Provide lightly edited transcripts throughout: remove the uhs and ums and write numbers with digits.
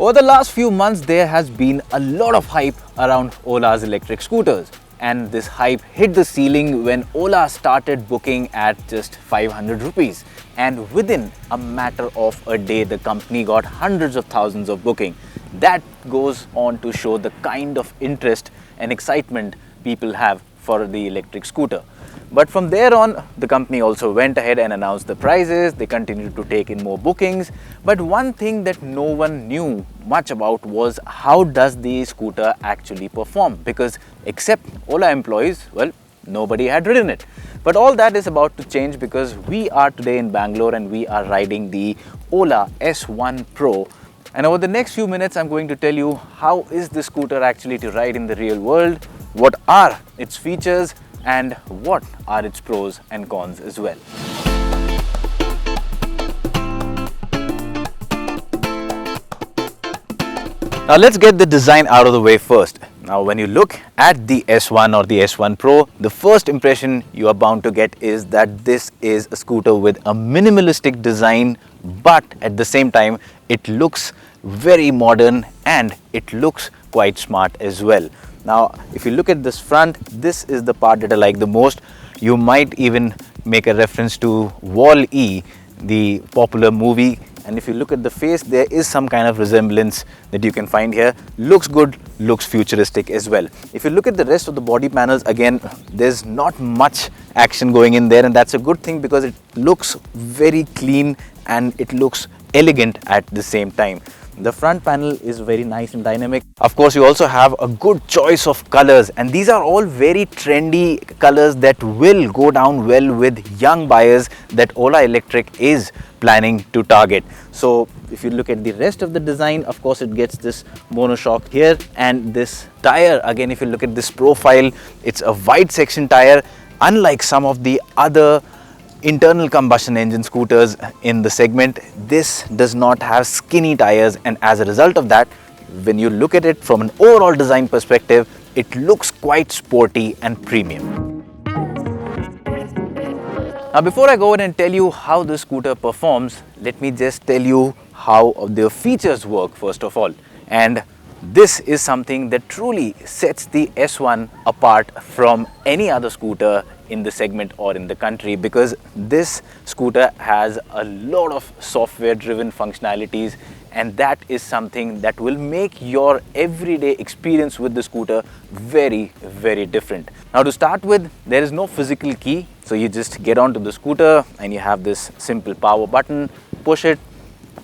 Over the last few months, there has been a lot of hype around Ola's electric scooters. And this hype hit the ceiling when Ola started booking at just 500 rupees. And within a matter of a day, the company got hundreds of thousands of booking. That goes on to show the kind of interest and excitement people have for the electric scooter. But from there on, the company also went ahead and announced the prices. They continued to take in more bookings. But one thing that no one knew much about was how does the scooter actually perform? Because except Ola employees, well, nobody had ridden it. But all that is about to change because we are today in Bangalore and we are riding the Ola S1 Pro. And over the next few minutes, I'm going to tell you how is this scooter actually to ride in the real world, what are its features, and what are its pros and cons as well. Now let's get the design out of the way first. Now when you look at the S1 or the S1 Pro, the first impression you are bound to get is that this is a scooter with a minimalistic design, but at the same time it looks very modern and it looks quite smart as well. Now, if you look at this front, this is the part that I like the most. You might even make a reference to Wall-E, the popular movie. And if you look at the face, there is some kind of resemblance that you can find here. Looks good, looks futuristic as well. If you look at the rest of the body panels, again, there's not much action going in there. And that's a good thing because it looks very clean and it looks elegant at the same time. The front panel is very nice and dynamic. Of course, you also have a good choice of colors, and these are all very trendy colors that will go down well with young buyers that Ola Electric is planning to target. So if you look at the rest of the design, of course it gets this monoshock here, and this tire, again, if you look at this profile, it's a wide section tire. Unlike some of the other internal combustion engine scooters in the segment, this does not have skinny tires, and as a result of that, when you look at it from an overall design perspective, it looks quite sporty and premium. Now before I go in and tell you how the scooter performs, let me just tell you how the features work first of all. And this is something that truly sets the S1 apart from any other scooter in the segment or in the country, because this scooter has a lot of software driven functionalities, and that is something that will make your everyday experience with the scooter very, very different. Now to start with, there is no physical key, so you just get onto the scooter and you have this simple power button, push it,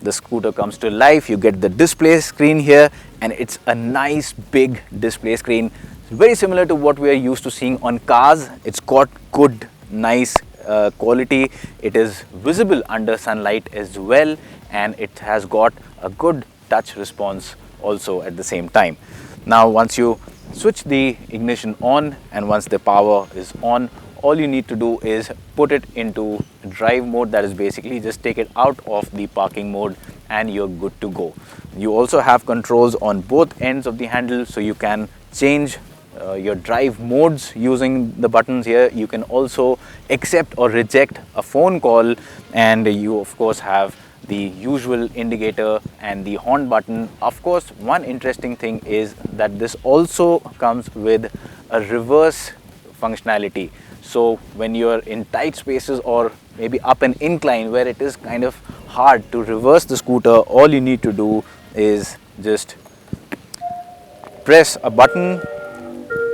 the scooter comes to life, you get the display screen here, and it's a nice big display screen. Very similar to what we are used to seeing on cars. It's got good, nice quality. It is visible under sunlight as well, and it has got a good touch response also at the same time. Now once you switch the ignition on and once the power is on, all you need to do is put it into drive mode. That is basically just take it out of the parking mode and you're good to go. You also have controls on both ends of the handle, so you can change your drive modes using the buttons here. You can also accept or reject a phone call, and you of course have the usual indicator and the horn button. Of course, one interesting thing is that this also comes with a reverse functionality. So when you're in tight spaces or maybe up an incline where it is kind of hard to reverse the scooter, all you need to do is just press a button.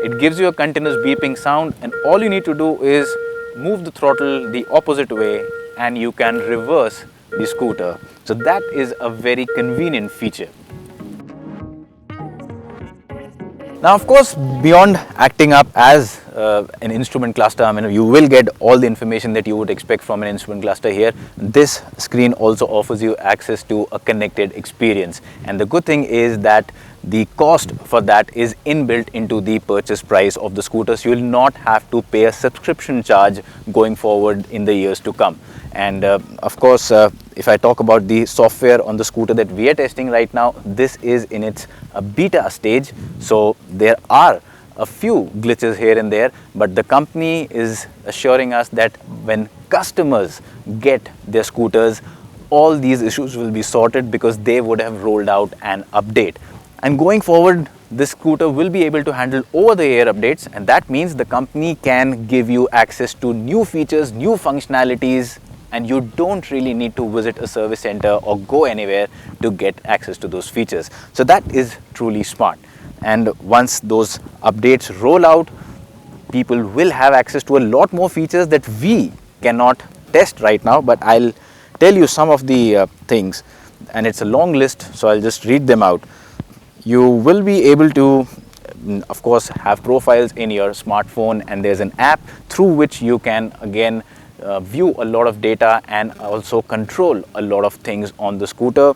It gives you a continuous beeping sound, and all you need to do is move the throttle the opposite way and you can reverse the scooter. So that is a very convenient feature. Now of course, beyond acting up as an instrument cluster, I mean, you will get all the information that you would expect from an instrument cluster here. This screen also offers you access to a connected experience, and the good thing is that the cost for that is inbuilt into the purchase price of the scooter, so you will not have to pay a subscription charge going forward in the years to come. And of course, if I talk about the software on the scooter that we are testing right now, this is in its beta stage, so there are a few glitches here and there, but the company is assuring us that when customers get their scooters, all these issues will be sorted because they would have rolled out an update. And going forward, this scooter will be able to handle over-the-air updates, and that means the company can give you access to new features, new functionalities, and you don't really need to visit a service center or go anywhere to get access to those features. So that is truly smart. And once those updates roll out, people will have access to a lot more features that we cannot test right now, but I'll tell you some of the things, and it's a long list, so I'll just read them out. You will be able to, of course, have profiles in your smartphone, and there's an app through which you can again view a lot of data and also control a lot of things on the scooter.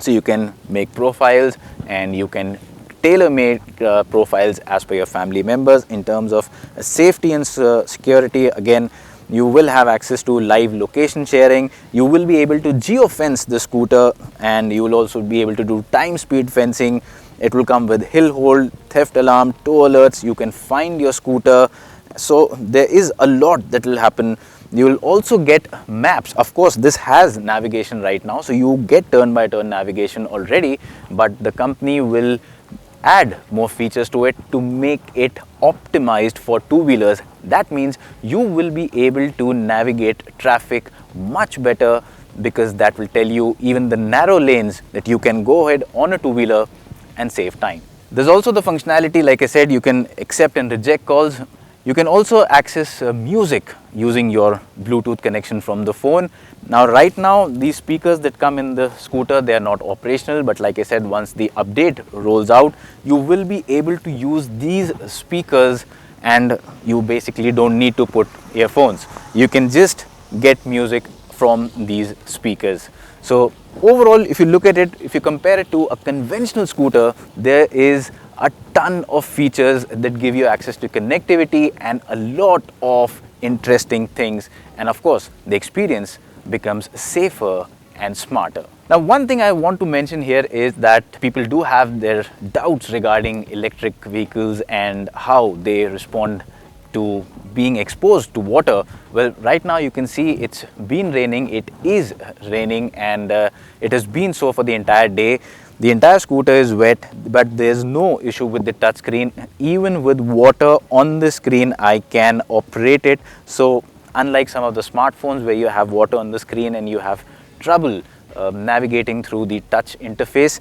So you can make profiles and you can tailor-made profiles as per your family members in terms of safety and security. Again, you will have access to live location sharing. You will be able to geo-fence the scooter, and you will also be able to do time speed fencing. It will come with hill hold, theft alarm, tow alerts. You can find your scooter. So there is a lot that will happen. You will also get maps. Of course, this has navigation right now, so you get turn-by-turn navigation already, but the company will add more features to it to make it optimized for two-wheelers. That means you will be able to navigate traffic much better, because that will tell you even the narrow lanes that you can go ahead on a two-wheeler and save time. There's also the functionality, like I said, you can accept and reject calls. You can also access music using your Bluetooth connection from the phone. Now, right now, these speakers that come in the scooter, they are not operational, but like I said, once the update rolls out, you will be able to use these speakers, and you basically don't need to put earphones. You can just get music from these speakers. So overall, if you look at it, if you compare it to a conventional scooter, there is a ton of features that give you access to connectivity and a lot of interesting things, and of course the experience becomes safer and smarter. Now, one thing I want to mention here is that people do have their doubts regarding electric vehicles and how they respond to being exposed to water. Well, right now you can see it's been raining, it is raining, and it has been so for the entire day. The entire scooter is wet, but there's no issue with the touch screen. Even with water on the screen, I can operate it. So unlike some of the smartphones where you have water on the screen and you have trouble navigating through the touch interface,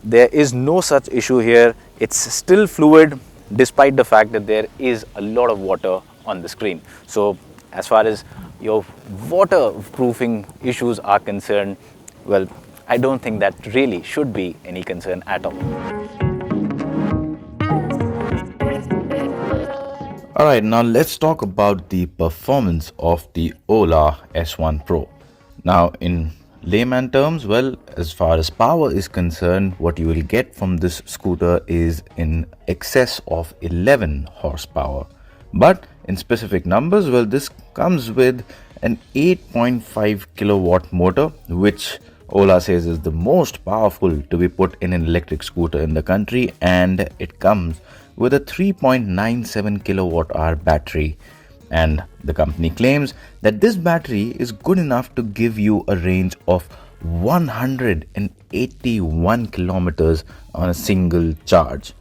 there is no such issue here. It's still fluid despite the fact that there is a lot of water on the screen. So as far as your waterproofing issues are concerned, well, I don't think that really should be any concern at all. Alright, now let's talk about the performance of the Ola S1 Pro. Now, in layman terms, well, as far as power is concerned, what you will get from this scooter is in excess of 11 horsepower. But in specific numbers, well, this comes with an 8.5 kilowatt motor, which Ola says is the most powerful to be put in an electric scooter in the country, and it comes with a 3.97 kilowatt hour battery. And the company claims that this battery is good enough to give you a range of 181 kilometers on a single charge.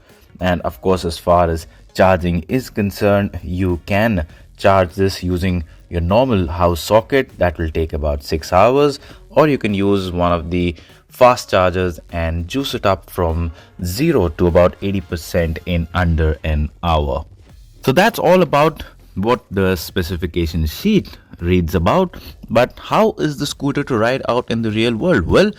And of course, as far as charging is concerned, you can charge this using your normal house socket. That will take about 6 hours, or you can use one of the fast chargers and juice it up from 0 to about 80% in under an hour. So that's all about what the specification sheet reads about. But how is the scooter to ride out in the real world? Well,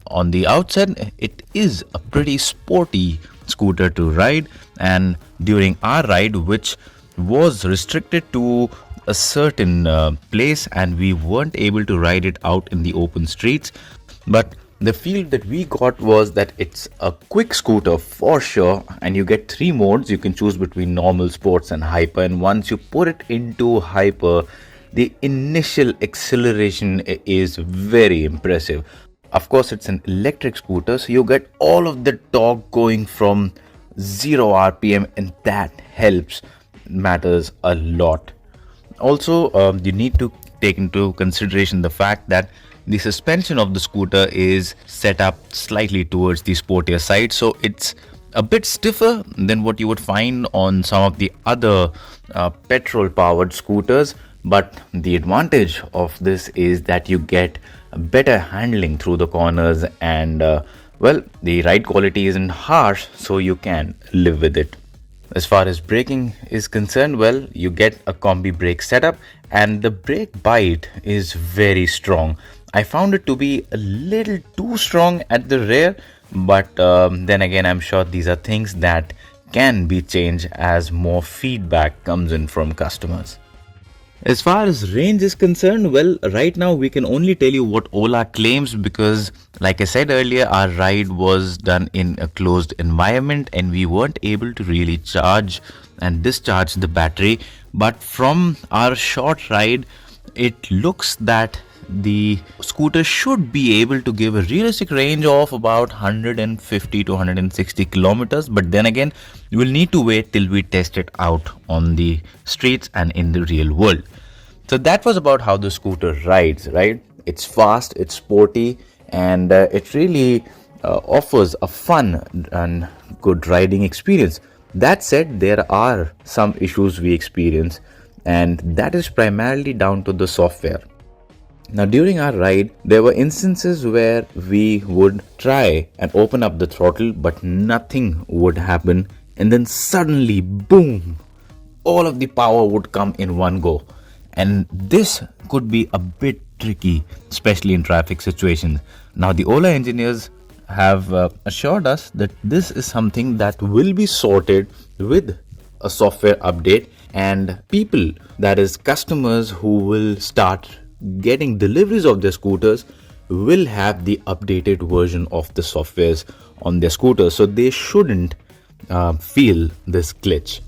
on the outset, it is a pretty sporty scooter to ride, and during our ride, which was restricted to a certain place, and we weren't able to ride it out in the open streets, but the feel that we got was that it's a quick scooter for sure, and you get 3 modes. You can choose between normal, sports and hyper, and once you put it into hyper, the initial acceleration is very impressive. Of course, it's an electric scooter, so you get all of the torque going from 0 RPM, and that helps, matters a lot. Also, you need to take into consideration the fact that the suspension of the scooter is set up slightly towards the sportier side, so it's a bit stiffer than what you would find on some of the other petrol powered scooters. But the advantage of this is that you get better handling through the corners, and well, the ride quality isn't harsh, so you can live with it. As far as braking is concerned, well, you get a combi brake setup, and the brake bite is very strong. I found it to be a little too strong at the rear, but then again, I'm sure these are things that can be changed as more feedback comes in from customers. As far as range is concerned, well, right now we can only tell you what Ola claims because, like I said earlier, our ride was done in a closed environment and we weren't able to really charge and discharge the battery. But from our short ride, it looks that the scooter should be able to give a realistic range of about 150 to 160 kilometers, but then again we will need to wait till we test it out on the streets and in the real world. So that was about how the scooter rides, right? It's fast, it's sporty, and it really offers a fun and good riding experience. That said, there are some issues we experience, and that is primarily down to the software. Now, during our ride, there were instances where we would try and open up the throttle, but nothing would happen. And then suddenly, boom, all of the power would come in one go. And this could be a bit tricky, especially in traffic situations. Now, the Ola engineers have assured us that this is something that will be sorted with a software update, and people, that is, customers who will start getting deliveries of their scooters, will have the updated version of the softwares on their scooters, so they shouldn't feel this glitch.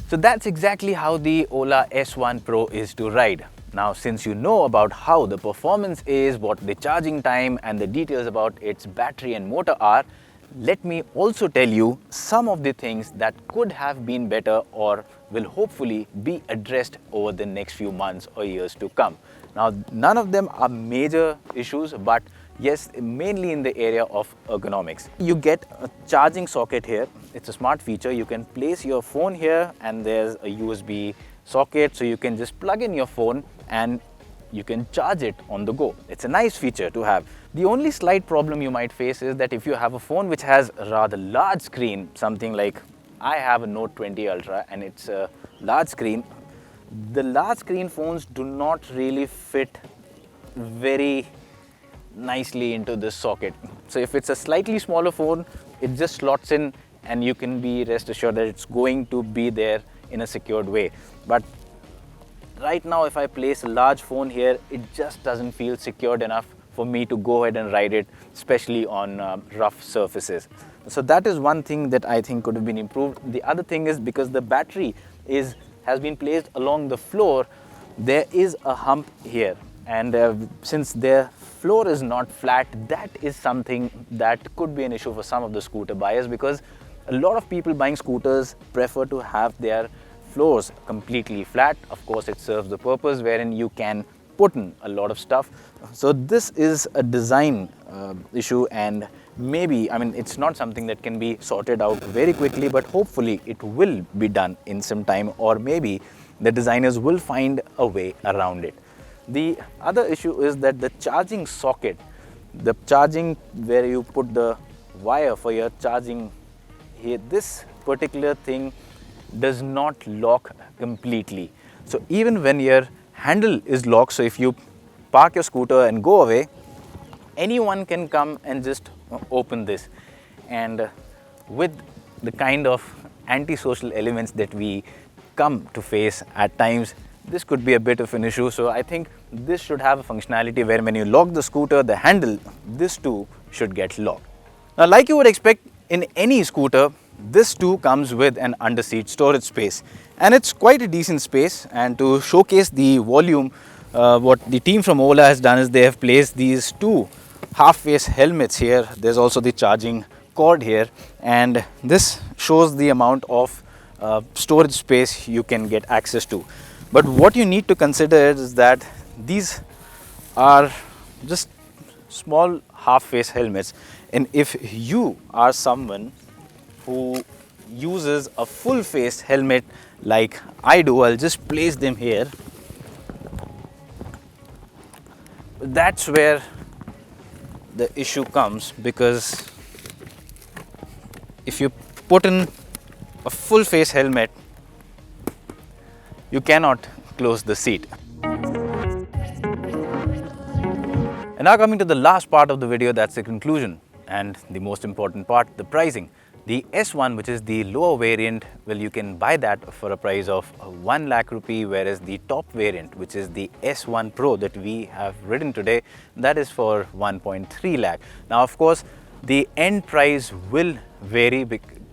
So that's exactly how the Ola S1 Pro is to ride. Now, since you know about how the performance is, what the charging time and the details about its battery and motor are, let me also tell you some of the things that could have been better or will hopefully be addressed over the next few months or years to come. Now, none of them are major issues, but yes, mainly in the area of ergonomics. You get a charging socket here. It's a smart feature. You can place your phone here and there's a USB socket, so you can just plug in your phone and you can charge it on the go. It's a nice feature to have. The only slight problem you might face is that if you have a phone which has a rather large screen, something like I have a Note 20 Ultra and it's a large screen, the large screen phones do not really fit very nicely into this socket. So if it's a slightly smaller phone, it just slots in and you can be rest assured that it's going to be there in a secured way. But right now, if I place a large phone here, it just doesn't feel secured enough for me to go ahead and ride it, especially on rough surfaces. So that is one thing that I think could have been improved. The other thing is, because the battery has been placed along the floor, there is a hump here, and since the floor is not flat, that is something that could be an issue for some of the scooter buyers, because a lot of people buying scooters prefer to have their floors completely flat. Of course, it serves the purpose wherein you can put in a lot of stuff. So this is a design issue, and maybe, I mean, it's not something that can be sorted out very quickly, but hopefully it will be done in some time, or maybe the designers will find a way around it. The other issue is that the charging socket, the charging where you put the wire for your charging here, this particular thing does not lock completely. So even when your handle is locked, so if you park your scooter and go away, anyone can come and just open this. And with the kind of antisocial elements that we come to face at times, this could be a bit of an issue. So I think this should have a functionality where when you lock the scooter, the handle, this too should get locked. Now, like you would expect in any scooter, this too comes with an under-seat storage space, and it's quite a decent space. And to showcase the volume, what the team from Ola has done is they have placed these two half-face helmets here. There's also the charging cord here, and this shows the amount of storage space you can get access to. But what you need to consider is that these are just small half face helmets, and if you are someone who uses a full face helmet like I do, I'll just place them here. That's where the issue comes, because if you put in a full face helmet, you cannot close the seat. And now coming to the last part of the video, that's the conclusion and the most important part, the pricing. The S1, which is the lower variant, well, you can buy that for a price of 1 lakh rupee, whereas the top variant, which is the S1 Pro that we have ridden today, that is for 1.3 lakh. Now, of course, the end price will vary.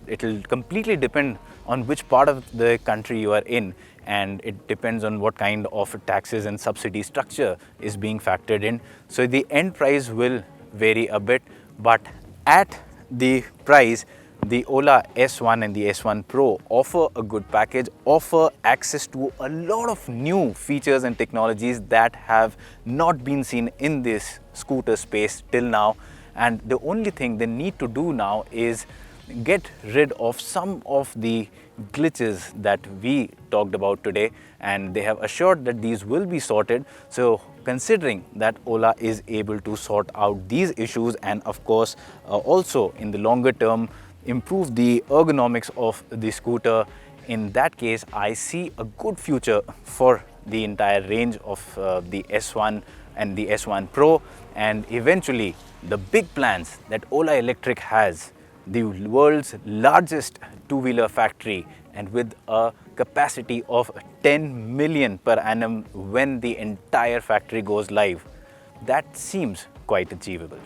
It will completely depend on which part of the country you are in, and it depends on what kind of taxes and subsidy structure is being factored in. So the end price will vary a bit, but at the price, the Ola S1 and the S1 Pro offer a good package, offer access to a lot of new features and technologies that have not been seen in this scooter space till now. And the only thing they need to do now is get rid of some of the glitches that we talked about today, and they have assured that these will be sorted. So considering that Ola is able to sort out these issues, and of course also in the longer term improve the ergonomics of the scooter, in that case I see a good future for the entire range of the S1 and the S1 Pro, and eventually the big plans that Ola Electric has, the world's largest two-wheeler factory, and with a capacity of 10 million per annum when the entire factory goes live. That seems quite achievable.